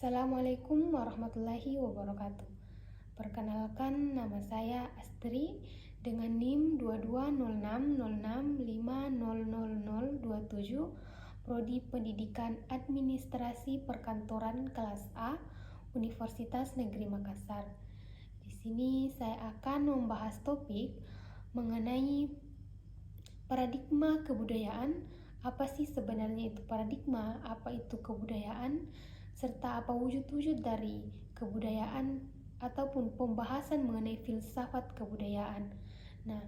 Assalamualaikum warahmatullahi wabarakatuh. Perkenalkan, nama saya Astri dengan NIM 220606500027, Prodi Pendidikan Administrasi Perkantoran kelas A, Universitas Negeri Makassar. Di sini saya akan membahas topik mengenai paradigma kebudayaan. Apa sih sebenarnya itu paradigma? Apa itu kebudayaan? Serta apa wujud-wujud dari kebudayaan ataupun pembahasan mengenai filsafat kebudayaan. Nah,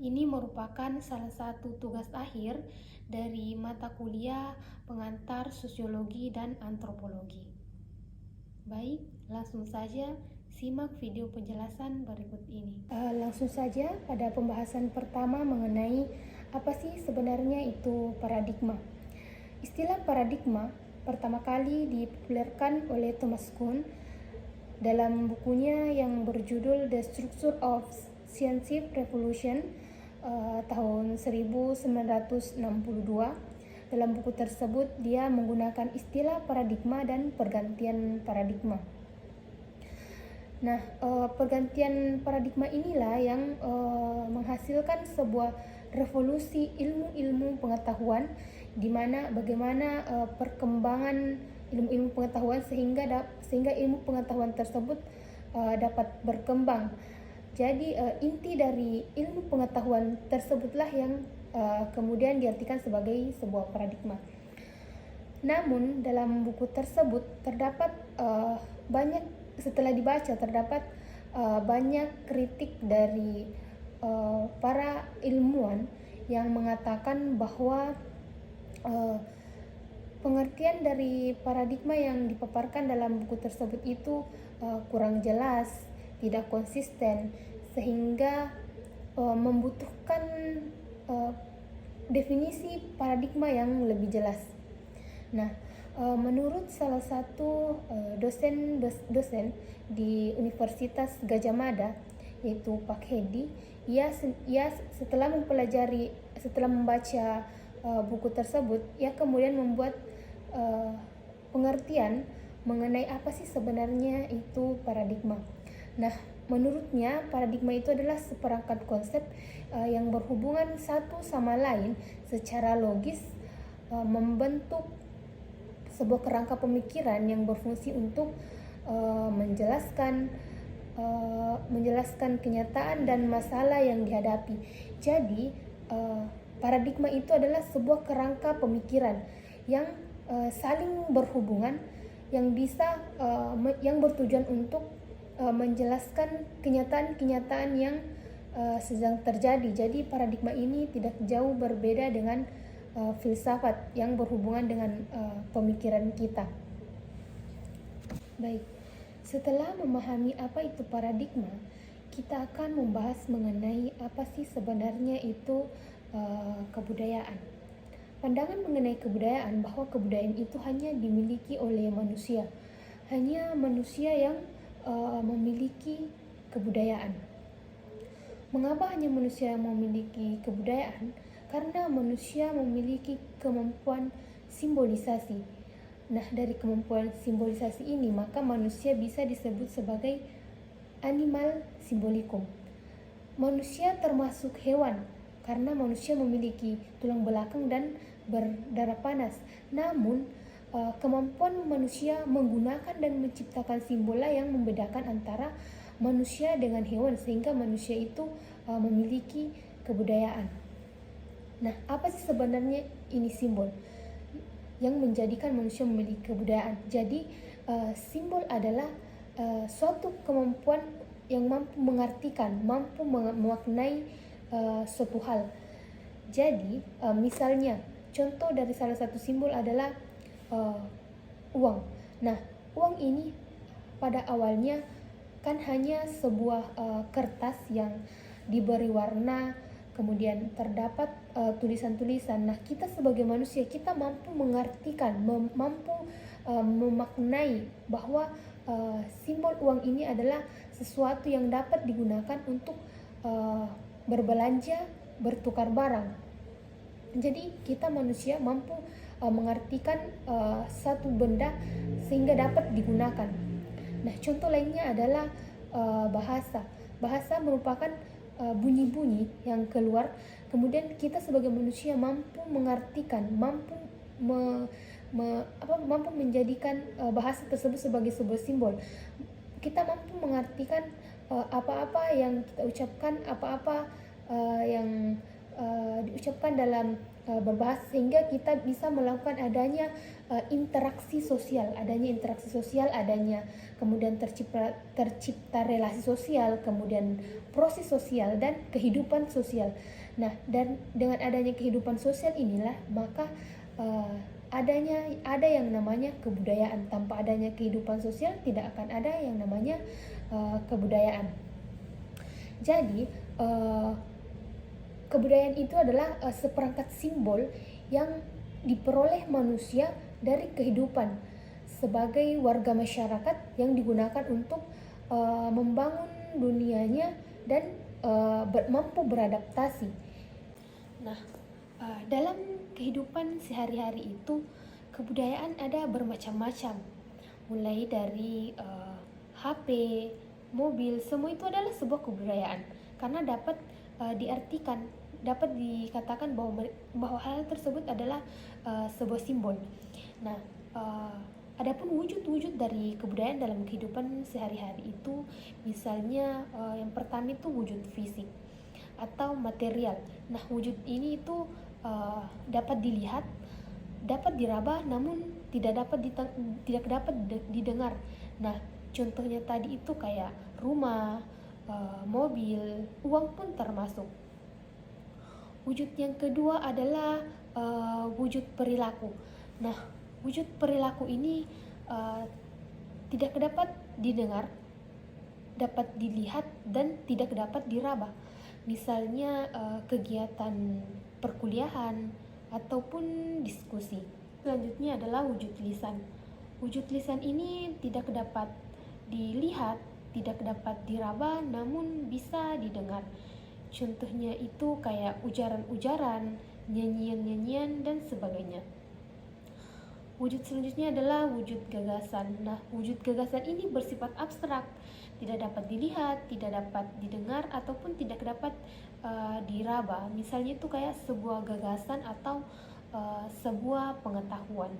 ini merupakan salah satu tugas akhir dari mata kuliah pengantar sosiologi dan antropologi. Baik, langsung saja simak video penjelasan berikut ini. Langsung saja pada pembahasan pertama mengenai apa sih sebenarnya itu paradigma. Istilah paradigma pertama kali dipopulerkan oleh Thomas Kuhn dalam bukunya yang berjudul The Structure of Scientific Revolution tahun 1962. Dalam buku tersebut dia menggunakan istilah paradigma dan pergantian paradigma. Nah, pergantian paradigma inilah yang menghasilkan sebuah revolusi ilmu-ilmu pengetahuan, di mana bagaimana perkembangan ilmu-ilmu pengetahuan sehingga ilmu pengetahuan tersebut dapat berkembang. Jadi inti dari ilmu pengetahuan tersebutlah yang kemudian diartikan sebagai sebuah paradigma. Namun dalam buku tersebut terdapat setelah dibaca terdapat banyak kritik dari para ilmuwan yang mengatakan bahwa pengertian dari paradigma yang dipaparkan dalam buku tersebut itu kurang jelas, tidak konsisten, sehingga membutuhkan definisi paradigma yang lebih jelas. Nah, menurut salah satu dosen di Universitas Gadjah Mada, yaitu Pak Hedi, ia setelah membaca buku tersebut, ia kemudian membuat pengertian mengenai apa sih sebenarnya itu paradigma. Nah, menurutnya paradigma itu adalah seperangkat konsep yang berhubungan satu sama lain secara logis, membentuk sebuah kerangka pemikiran yang berfungsi untuk menjelaskan kenyataan dan masalah yang dihadapi. Jadi paradigma itu adalah sebuah kerangka pemikiran yang saling berhubungan, yang bertujuan untuk menjelaskan kenyataan-kenyataan yang sedang terjadi. Jadi paradigma ini tidak jauh berbeda dengan filsafat yang berhubungan dengan pemikiran kita. Baik, setelah memahami apa itu paradigma, kita akan membahas mengenai apa sih sebenarnya itu kebudayaan. Pandangan mengenai kebudayaan bahwa kebudayaan itu hanya dimiliki oleh manusia. Hanya manusia yang memiliki kebudayaan. Mengapa hanya manusia yang memiliki kebudayaan? Karena manusia memiliki kemampuan simbolisasi. Nah, dari kemampuan simbolisasi ini, maka manusia bisa disebut sebagai animal simbolikum. Manusia termasuk hewan, karena manusia memiliki tulang belakang dan berdarah panas. Namun, kemampuan manusia menggunakan dan menciptakan simbola yang membedakan antara manusia dengan hewan, sehingga manusia itu memiliki kebudayaan. Nah, apa sih sebenarnya ini simbol yang menjadikan manusia memiliki kebudayaan? Jadi, simbol adalah suatu kemampuan yang mampu mengartikan, mampu memaknai suatu hal. Jadi, misalnya, contoh dari salah satu simbol adalah uang. Nah, uang ini pada awalnya kan hanya sebuah kertas yang diberi warna, kemudian terdapat tulisan-tulisan. Nah, kita sebagai manusia, kita mampu mengartikan, mampu memaknai bahwa simbol uang ini adalah sesuatu yang dapat digunakan untuk berbelanja, bertukar barang. Jadi kita manusia mampu mengartikan satu benda sehingga dapat digunakan. Nah, contoh lainnya adalah bahasa. Bahasa merupakan bunyi-bunyi yang keluar, kemudian kita sebagai manusia mampu mengartikan, mampu menjadikan bahasa tersebut sebagai sebuah simbol. Kita mampu mengartikan apa-apa yang kita ucapkan, apa-apa yang diucapkan dalam berbahasa, sehingga kita bisa melakukan adanya interaksi sosial, adanya kemudian tercipta relasi sosial, kemudian proses sosial dan kehidupan sosial. Nah, dan dengan adanya kehidupan sosial inilah maka ada yang namanya kebudayaan. Tanpa adanya kehidupan sosial tidak akan ada yang namanya kebudayaan. Jadi kebudayaan itu adalah seperangkat simbol yang diperoleh manusia dari kehidupan sebagai warga masyarakat yang digunakan untuk membangun dunianya dan mampu beradaptasi. Nah, dalam kehidupan sehari-hari itu kebudayaan ada bermacam-macam, mulai dari HP, mobil, semua itu adalah sebuah kebudayaan karena dapat dapat dikatakan bahwa hal tersebut adalah sebuah simbol. Nah, adapun wujud-wujud dari kebudayaan dalam kehidupan sehari-hari itu, misalnya yang pertama itu wujud fisik atau material. Nah, wujud ini itu dapat dilihat, dapat diraba, namun tidak dapat didengar. Nah, contohnya tadi itu kayak rumah, mobil, uang pun termasuk. Wujud yang kedua adalah wujud perilaku. Nah, wujud perilaku ini tidak dapat didengar, dapat dilihat, dan tidak dapat diraba. Misalnya kegiatan perkuliahan ataupun diskusi. Selanjutnya adalah wujud lisan. Wujud lisan ini tidak dapat dilihat, tidak dapat diraba, namun bisa didengar. Contohnya itu kayak ujaran-ujaran, nyanyian-nyanyian, dan sebagainya. Wujud selanjutnya adalah wujud gagasan. Nah, wujud gagasan ini bersifat abstrak, tidak dapat dilihat, tidak dapat didengar, ataupun tidak dapat diraba. Misalnya itu kayak sebuah gagasan atau sebuah pengetahuan.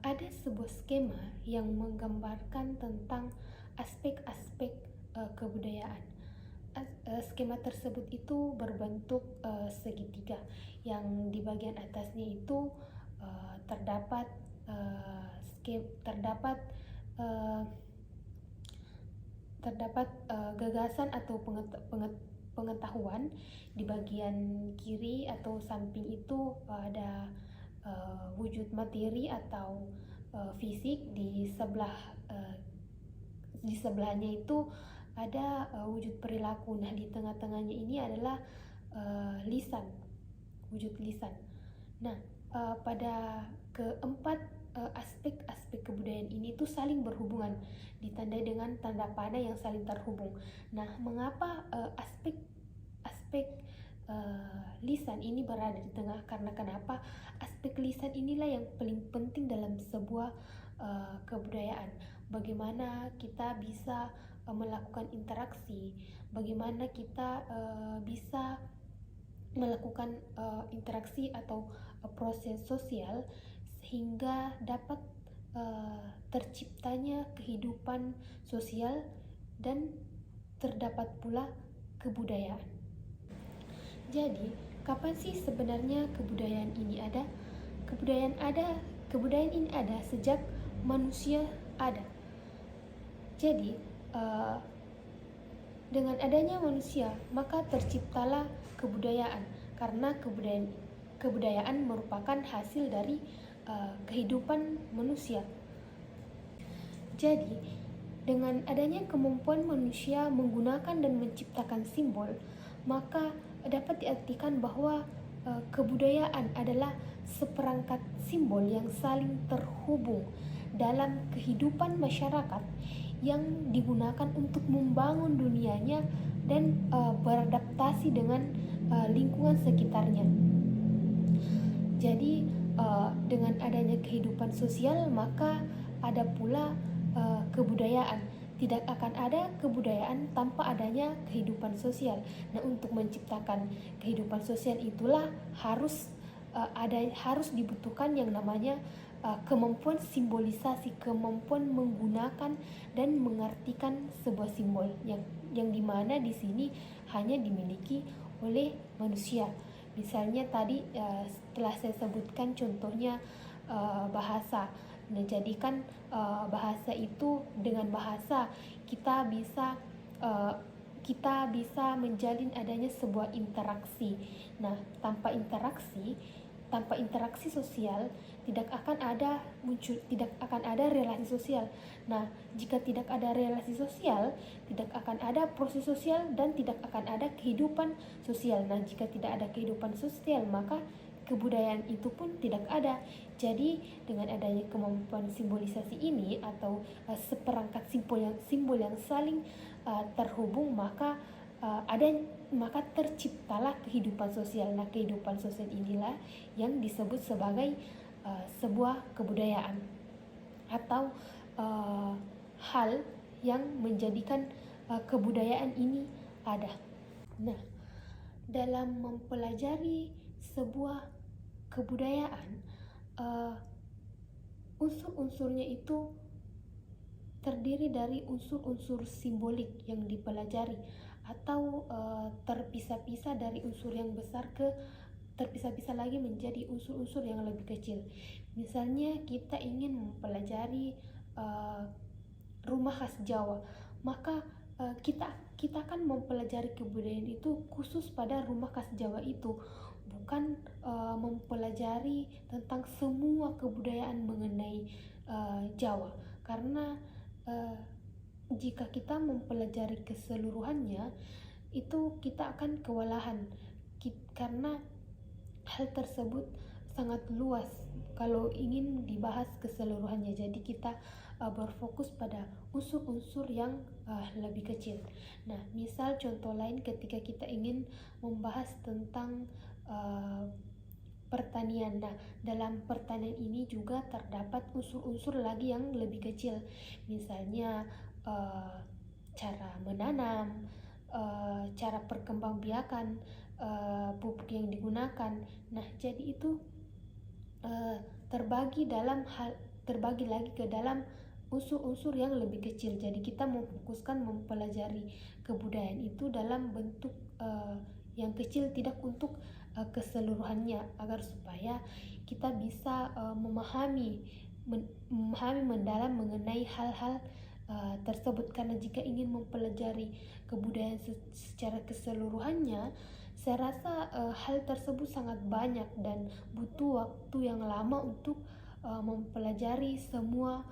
Ada sebuah skema yang menggambarkan tentang aspek-aspek kebudayaan. Skema tersebut itu berbentuk segitiga, yang di bagian atasnya itu terdapat gagasan atau pengetahuan. Di bagian kiri atau samping itu ada wujud materi atau fisik. Di sebelahnya itu ada wujud perilaku. Nah, di tengah-tengahnya ini adalah lisan, wujud lisan. Nah, pada keempat aspek-aspek kebudayaan ini tuh saling berhubungan, ditandai dengan tanda panah yang saling terhubung. Nah, mengapa aspek lisan ini berada di tengah? Karena kenapa? Aspek lisan inilah yang paling penting dalam sebuah kebudayaan. Bagaimana kita bisa melakukan interaksi, bagaimana kita bisa melakukan interaksi atau proses sosial sehingga dapat terciptanya kehidupan sosial dan terdapat pula kebudayaan. Jadi, kapan sih sebenarnya kebudayaan ini ada? Kebudayaan ini ada sejak manusia ada. Jadi, dengan adanya manusia, maka terciptalah kebudayaan, karena kebudayaan merupakan hasil dari kehidupan manusia. Jadi, dengan adanya kemampuan manusia menggunakan dan menciptakan simbol, maka dapat diartikan bahwa kebudayaan adalah seperangkat simbol yang saling terhubung dalam kehidupan masyarakat yang digunakan untuk membangun dunianya dan beradaptasi dengan lingkungan sekitarnya. Jadi dengan adanya kehidupan sosial maka ada pula kebudayaan. Tidak akan ada kebudayaan tanpa adanya kehidupan sosial. Nah, untuk menciptakan kehidupan sosial itulah harus dibutuhkan yang namanya kemampuan simbolisasi, kemampuan menggunakan dan mengartikan sebuah simbol yang dimana di sini hanya dimiliki oleh manusia. Misalnya tadi setelah saya sebutkan contohnya bahasa. Nah, jadikan bahasa itu, dengan bahasa uh, kita bisa menjalin adanya sebuah interaksi. Nah, tanpa interaksi sosial tidak akan ada relasi sosial. Nah, jika tidak ada relasi sosial, tidak akan ada proses sosial dan tidak akan ada kehidupan sosial. Nah, jika tidak ada kehidupan sosial, maka kebudayaan itu pun tidak ada. Jadi dengan adanya kemampuan simbolisasi ini atau seperangkat simbol yang saling terhubung, maka terciptalah kehidupan sosial. Nah, kehidupan sosial inilah yang disebut sebagai sebuah kebudayaan atau hal yang menjadikan kebudayaan ini ada. Nah, dalam mempelajari sebuah kebudayaan, unsur-unsurnya itu terdiri dari unsur-unsur simbolik yang dipelajari atau terpisah-pisah dari unsur yang besar terpisah-pisah lagi menjadi unsur-unsur yang lebih kecil. Misalnya kita ingin mempelajari rumah khas Jawa, maka kita akan mempelajari kebudayaan itu khusus pada rumah khas Jawa itu, bukan mempelajari tentang semua kebudayaan mengenai Jawa. Karena jika kita mempelajari keseluruhannya, itu kita akan kewalahan karena hal tersebut sangat luas kalau ingin dibahas keseluruhannya. Jadi kita berfokus pada unsur-unsur yang lebih kecil. Nah, misal contoh lain ketika kita ingin membahas tentang pertanian. Nah, dalam pertanian ini juga terdapat unsur-unsur lagi yang lebih kecil. Misalnya cara menanam, cara perkembangbiakan pupuk yang digunakan. Nah, jadi itu terbagi lagi ke dalam unsur-unsur yang lebih kecil. Jadi kita memfokuskan mempelajari kebudayaan itu dalam bentuk yang kecil, tidak untuk keseluruhannya, agar supaya kita bisa memahami mendalam mengenai hal-hal tersebut. Karena jika ingin mempelajari kebudayaan secara keseluruhannya, saya rasa hal tersebut sangat banyak dan butuh waktu yang lama untuk mempelajari semua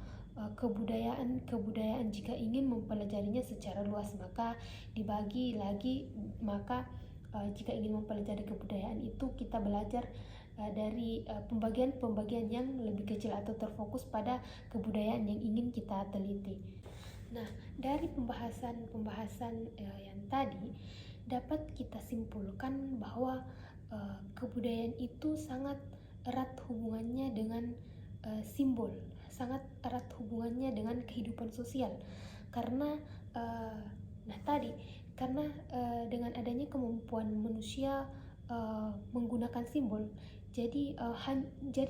kebudayaan jika ingin mempelajarinya secara luas. Maka dibagi lagi, jika ingin mempelajari kebudayaan itu kita belajar dari pembagian-pembagian yang lebih kecil atau terfokus pada kebudayaan yang ingin kita teliti. Nah, dari pembahasan yang tadi dapat kita simpulkan bahwa kebudayaan itu sangat erat hubungannya dengan simbol, sangat erat hubungannya dengan kehidupan sosial. Karena dengan adanya kemampuan manusia menggunakan simbol, jadi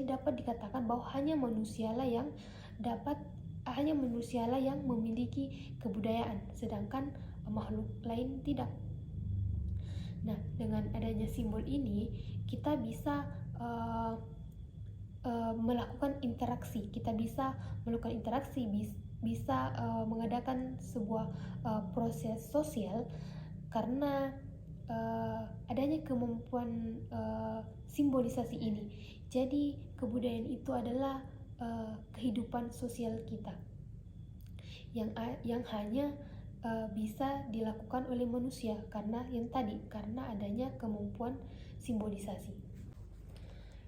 dapat dikatakan bahwa hanya manusialah yang memiliki kebudayaan, sedangkan makhluk lain tidak. Nah, dengan adanya simbol ini kita bisa melakukan interaksi. Bisa mengadakan sebuah proses sosial karena adanya kemampuan simbolisasi ini. Jadi kebudayaan itu adalah kehidupan sosial kita yang hanya bisa dilakukan oleh manusia karena adanya kemampuan simbolisasi.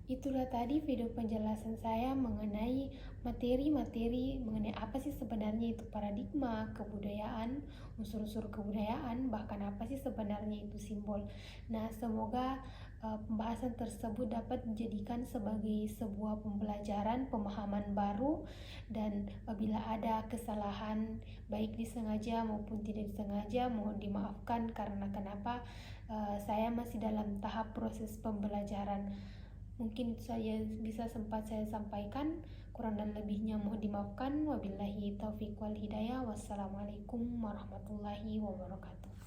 Itulah tadi video penjelasan saya mengenai materi-materi mengenai apa sih sebenarnya itu paradigma kebudayaan, unsur-unsur kebudayaan, bahkan apa sih sebenarnya itu simbol. Nah, semoga pembahasan tersebut dapat dijadikan sebagai sebuah pembelajaran, pemahaman baru, dan apabila ada kesalahan baik disengaja maupun tidak disengaja mohon dimaafkan karena kenapa saya masih dalam tahap proses pembelajaran. Mungkin itu saja bisa sempat saya sampaikan. Kurang dan lebihnya mohon dimaafkan. Wabillahi taufiq wal hidayah. Wassalamualaikum warahmatullahi wabarakatuh.